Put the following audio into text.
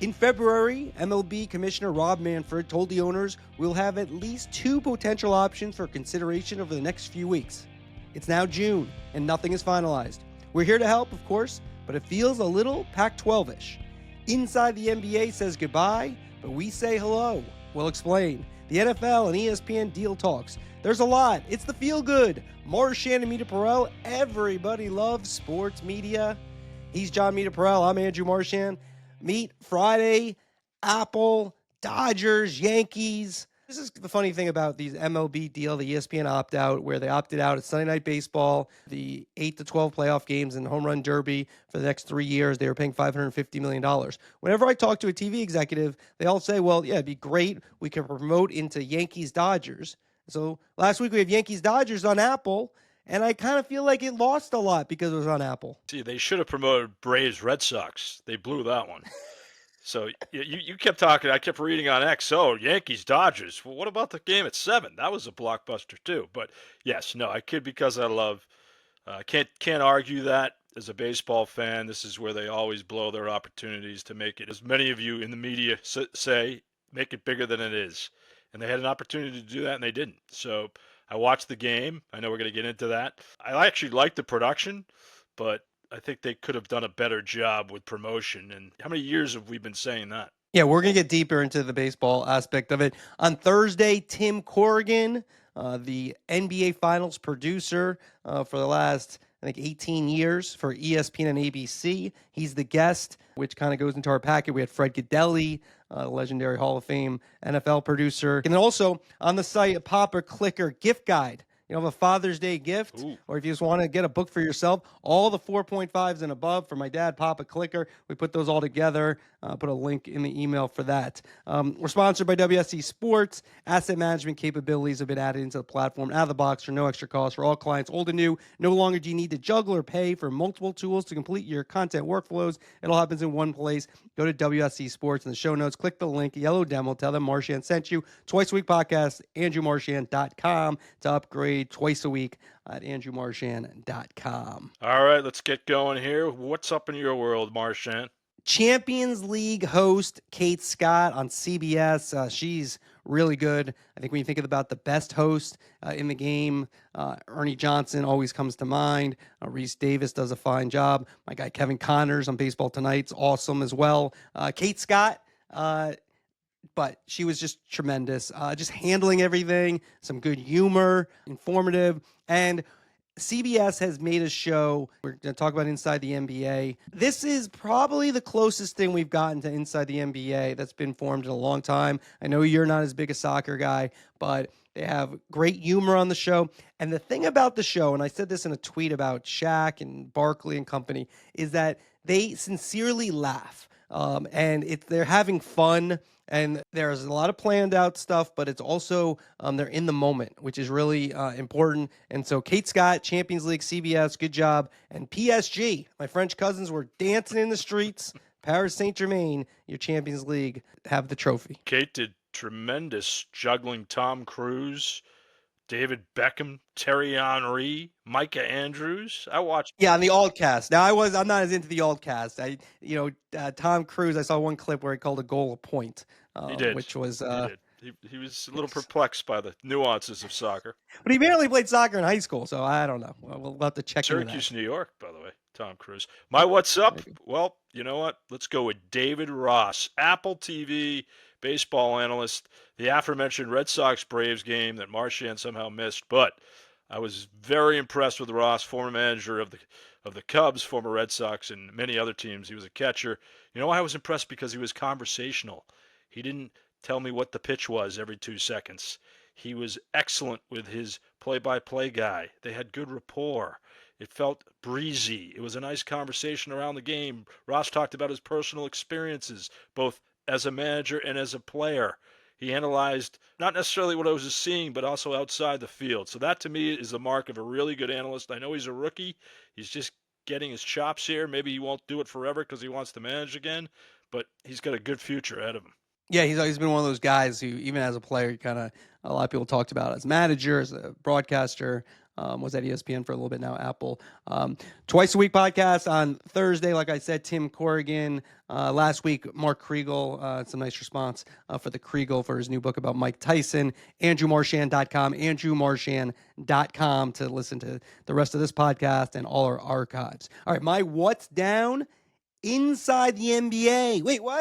In February, MLB Commissioner Rob Manfred told the owners we'll have at least two potential options for consideration over the next few weeks. It's now June, and nothing is finalized. We're here to help, of course, but it feels a little Pac-12 ish. Inside the NBA says goodbye, but we say hello. We'll explain. The NFL and ESPN deal talks. There's a lot. It's the feel good. Marchand and Meterparel. Everybody loves sports media. He's John Meterparel. I'm Andrew Marchand. Meet Friday, Apple, Dodgers, Yankees. This is the funny thing about these MLB deal, the ESPN opt-out, where they opted out at Sunday Night Baseball, the 8 to 12 playoff games, and Home Run Derby for the next 3 years. They were paying $550 million. Whenever I talk to a TV executive, they all say, well, yeah, it'd be great. We could promote into Yankees-Dodgers. So last week we have Yankees-Dodgers on Apple, and I kind of feel like it lost a lot because it was on Apple. See, they should have promoted Braves Red Sox. They blew that one. So you kept talking. I kept reading on X. Oh, Yankees, Dodgers. Well, what about the game at 7? That was a blockbuster too. But yes, no, I kid because I love. Can't argue that as a baseball fan. This is where they always blow their opportunities to make it, as many of you in the media say, make it bigger than it is. And they had an opportunity to do that, and they didn't. So I watched the game. I know we're going to get into that. I actually liked the production, but I think they could have done a better job with promotion. And how many years have we been saying that? Yeah, we're going to get deeper into the baseball aspect of it. On Thursday, Tim Corrigan, the NBA Finals producer for the last, I think, 18 years for ESPN and ABC. He's the guest, which kind of goes into our packet. We had Fred Gaudelli, legendary Hall of Fame NFL producer. And then also on the site, Papa Clicker gift guide. You know, a Father's Day gift, or if you just want to get a book for yourself, all the 4.5s and above for my dad, Papa Clicker. We put those all together. Put a link in the email for that. We're sponsored by WSC Sports. Asset management capabilities have been added into the platform out of the box for no extra cost for all clients, old and new. No longer do you need to juggle or pay for multiple tools to complete your content workflows. It all happens in one place. Go to WSC Sports in the show notes. Click the link, yellow demo. Tell them Marchand sent you. Twice a week podcast, AndrewMarchand.com to upgrade twice a week at AndrewMarchand.com. All right, let's get going here. What's up in your world, Marchand? Champions League host Kate Scott on CBS. She's really good. I think when you think about the best host in the game, Ernie Johnson always comes to mind. Reese Davis does a fine job. My guy Kevin Connors on Baseball Tonight's awesome as well. Kate Scott, but she was just tremendous. Just handling everything, some good humor, informative, and CBS has made a show. We're going to talk about Inside the NBA. This is probably the closest thing we've gotten to Inside the NBA that's been formed in a long time. I know you're not as big a soccer guy, but they have great humor on the show. And the thing about the show, and I said this in a tweet about Shaq and Barkley and company, is that they sincerely laugh. And they're having fun. And there's a lot of planned out stuff, but it's also they're in the moment, which is really important. And so Kate Scott, Champions League, CBS, good job. And PSG, my French cousins were dancing in the streets. Paris Saint-Germain, your Champions League, have the trophy. Kate did tremendous juggling Tom Cruise, David Beckham, Thierry Henry, Micah Andrews. I watched. Yeah, on the alt cast. Now I'm not as into the alt cast. Tom Cruise. I saw one clip where he called a goal a point. He did, which was. He did. He was a little perplexed by the nuances of soccer. But he barely played soccer in high school, so I don't know. We'll have to check into that. Syracuse, New York, by the way, Tom Cruise. My what's up? Well, you know what? Let's go with David Ross, Apple TV baseball analyst. The aforementioned Red Sox-Braves game that Marchand somehow missed, but I was very impressed with Ross, former manager of the Cubs, former Red Sox, and many other teams. He was a catcher. You know why I was impressed? Because he was conversational. He didn't tell me what the pitch was every 2 seconds. He was excellent with his play-by-play guy. They had good rapport. It felt breezy. It was a nice conversation around the game. Ross talked about his personal experiences, both as a manager and as a player. He analyzed not necessarily what I was seeing, but also outside the field. So that, to me, is the mark of a really good analyst. I know he's a rookie. He's just getting his chops here. Maybe he won't do it forever because he wants to manage again, but he's got a good future ahead of him. Yeah, he's always been one of those guys who, even as a player, a lot of people talked about as manager, as a broadcaster. Was at ESPN for a little bit now, Apple. Twice a week podcast on Thursday. Like I said, Tim Corrigan. Last week, Mark Kriegel. Some nice response for the Kriegel for his new book about Mike Tyson. AndrewMarchand.com. AndrewMarchand.com to listen to the rest of this podcast and all our archives. All right, my what's down inside the NBA. Wait, what?